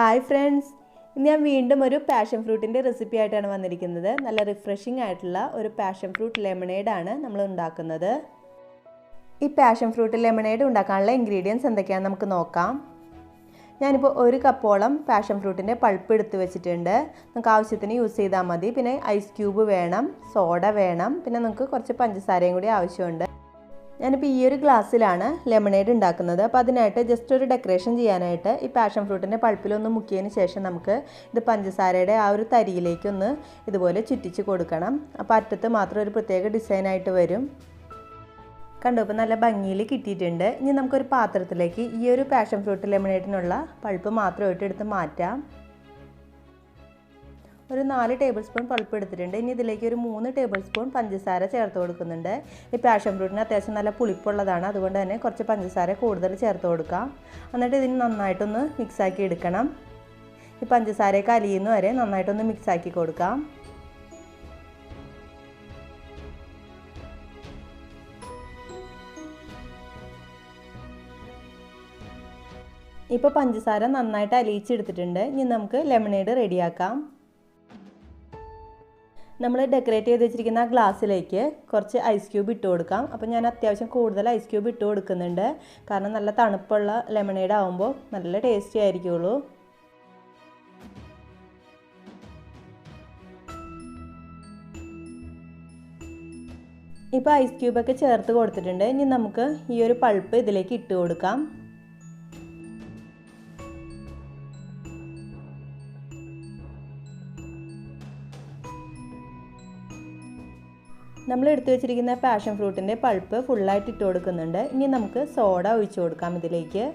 Hi friends, ഇന്ന് ഞാൻ വീണ്ടും ഒരു പാഷൻ ഫ്രൂട്ടിൻ്റെ റെസിപ്പി ആയിട്ടാണ് വന്നിരിക്കുന്നത്. നല്ല റിഫ്രഷിംഗ് ആയിട്ടുള്ള ഒരു പാഷൻ ഫ്രൂട്ട് ലെമണേഡാണ് നമ്മൾ ഉണ്ടാക്കുന്നത്. ഈ പാഷൻ ഫ്രൂട്ട് ലെമണേഡ് ഉണ്ടാക്കാനുള്ള ഇൻഗ്രീഡിയൻസ് എന്തൊക്കെയാണെന്ന് നമുക്ക് നോക്കാം. ഞാനിപ്പോൾ 1 കപ്പോളം പാഷൻ ഫ്രൂട്ടിൻ്റെ പൾപ്പ് എടുത്ത് വെച്ചിട്ടുണ്ട്. നമുക്ക് ആവശ്യത്തിന് യൂസ് ചെയ്താൽ മതി. പിന്നെ ഐസ് ക്യൂബ് വേണം, സോഡ വേണം, പിന്നെ നമുക്ക് കുറച്ച് പഞ്ചസാരയും കൂടി ആവശ്യമുണ്ട്. ഞാനിപ്പോൾ ഈ ഒരു ഗ്ലാസ്സിലാണ് ലെമണേഡ് ഉണ്ടാക്കുന്നത്. അപ്പോൾ അതിനായിട്ട് ജസ്റ്റ് ഒരു ഡെക്കറേഷൻ ചെയ്യാനായിട്ട് ഈ പാഷൻ ഫ്രൂട്ടിൻ്റെ പൾപ്പിലൊന്ന് മുക്കിയതിന് ശേഷം നമുക്ക് ഇത് പഞ്ചസാരയുടെ ആ ഒരു തരിയിലേക്കൊന്ന് ഇതുപോലെ ചുറ്റിച്ച് കൊടുക്കണം. അപ്പോൾ അറ്റത്ത് മാത്രം ഒരു പ്രത്യേക ഡിസൈനായിട്ട് വരും. കണ്ടോ, ഇപ്പോൾ നല്ല ഭംഗിയിൽ കിട്ടിയിട്ടുണ്ട്. ഇനി നമുക്കൊരു പാത്രത്തിലേക്ക് ഈ ഒരു പാഷൻ ഫ്രൂട്ട് ലെമണേഡിനുള്ള പൾപ്പ് മാത്രമായിട്ട് എടുത്ത് മാറ്റാം. ഒരു 4 ടേബിൾ സ്പൂൺ പൾപ്പ് എടുത്തിട്ടുണ്ട്. ഇനി ഇതിലേക്ക് ഒരു 3 ടേബിൾ സ്പൂൺ പഞ്ചസാര ചേർത്ത് കൊടുക്കുന്നുണ്ട്. ഈ പാഷൻ ഫ്രൂട്ടിന് അത്യാവശ്യം നല്ല പുളിപ്പുള്ളതാണ്, അതുകൊണ്ട് തന്നെ കുറച്ച് പഞ്ചസാര കൂടുതൽ ചേർത്ത് കൊടുക്കാം. എന്നിട്ട് ഇതിന് നന്നായിട്ടൊന്ന് മിക്സാക്കി എടുക്കണം. ഈ പഞ്ചസാരയൊക്കെ അലിയുന്ന വരെ നന്നായിട്ടൊന്ന് മിക്സാക്കി കൊടുക്കാം. ഇപ്പോൾ പഞ്ചസാര നന്നായിട്ട് അലിയിച്ചെടുത്തിട്ടുണ്ട്. ഇനി നമുക്ക് ലെമണേഡ് റെഡിയാക്കാം. നമ്മൾ ഡെക്കറേറ്റ് ചെയ്ത് വെച്ചിരിക്കുന്ന ആ ഗ്ലാസ്സിലേക്ക് കുറച്ച് ഐസ് ക്യൂബ് ഇട്ട് കൊടുക്കാം. അപ്പോൾ ഞാൻ അത്യാവശ്യം കൂടുതൽ ഐസ് ക്യൂബ് ഇട്ട് കൊടുക്കുന്നുണ്ട്, കാരണം നല്ല തണുപ്പുള്ള ലെമണേഡ് ആകുമ്പോൾ നല്ല ടേസ്റ്റി ആയിരിക്കുള്ളൂ. ഇപ്പോൾ ഐസ് ക്യൂബൊക്കെ ചേർത്ത് കൊടുത്തിട്ടുണ്ട്. ഇനി നമുക്ക് ഈ ഒരു പൾപ്പ് ഇതിലേക്ക് ഇട്ട് കൊടുക്കാം. നമ്മൾ എടുത്തു വെച്ചിരിക്കുന്ന പാഷൻ ഫ്രൂട്ടിൻ്റെ പൾപ്പ് ഫുള്ളായിട്ട് ഇട്ട് കൊടുക്കുന്നുണ്ട്. ഇനി നമുക്ക് സോഡ ഒഴിച്ച് കൊടുക്കാം ഇതിലേക്ക്.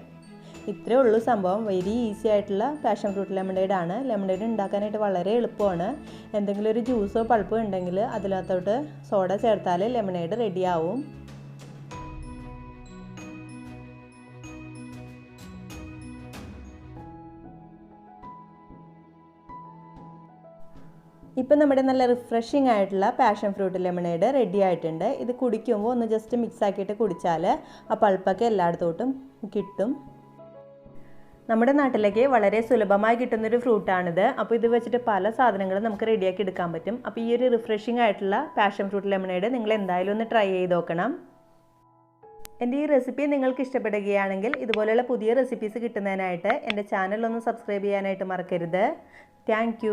ഇത്രയേ ഉള്ളൂ സംഭവം. വെരി ഈസി ആയിട്ടുള്ള പാഷൻ ഫ്രൂട്ട് ലെമണേഡാണ്. ലെമണേഡ് ഉണ്ടാക്കാനായിട്ട് വളരെ എളുപ്പമാണ്. എന്തെങ്കിലും ഒരു ജ്യൂസോ പൾപ്പോ ഉണ്ടെങ്കിൽ അതിനകത്തോട്ട് സോഡ ചേർത്താൽ ലെമണേഡ് റെഡിയാവും. ഇപ്പം നമ്മുടെ നല്ല റിഫ്രഷിംഗ് ആയിട്ടുള്ള പാഷൻ ഫ്രൂട്ട് ലെമണേഡ് റെഡി ആയിട്ടുണ്ട്. ഇത് കുടിക്കുമ്പോൾ ഒന്ന് ജസ്റ്റ് മിക്സ് ആക്കിയിട്ട് കുടിച്ചാൽ ആ പൾപ്പൊക്കെ എല്ലായിടത്തോട്ടും കിട്ടും. നമ്മുടെ നാട്ടിലേക്ക് വളരെ സുലഭമായി കിട്ടുന്നൊരു ഫ്രൂട്ടാണിത്. അപ്പോൾ ഇത് വെച്ചിട്ട് പല സാധനങ്ങളും നമുക്ക് റെഡിയാക്കി എടുക്കാൻ പറ്റും. അപ്പോൾ ഈ ഒരു റിഫ്രഷിംഗ് ആയിട്ടുള്ള പാഷൻ ഫ്രൂട്ട് ലെമണേഡ് നിങ്ങൾ എന്തായാലും ഒന്ന് ട്രൈ ചെയ്ത് നോക്കണം. എൻ്റെ ഈ റെസിപ്പി നിങ്ങൾക്ക് ഇഷ്ടപ്പെടുകയാണെങ്കിൽ ഇതുപോലെയുള്ള പുതിയ റെസിപ്പീസ് കിട്ടുന്നതിനായിട്ട് എൻ്റെ ചാനൽ ഒന്ന് സബ്സ്ക്രൈബ് ചെയ്യാനായിട്ട് മറക്കരുത്. താങ്ക്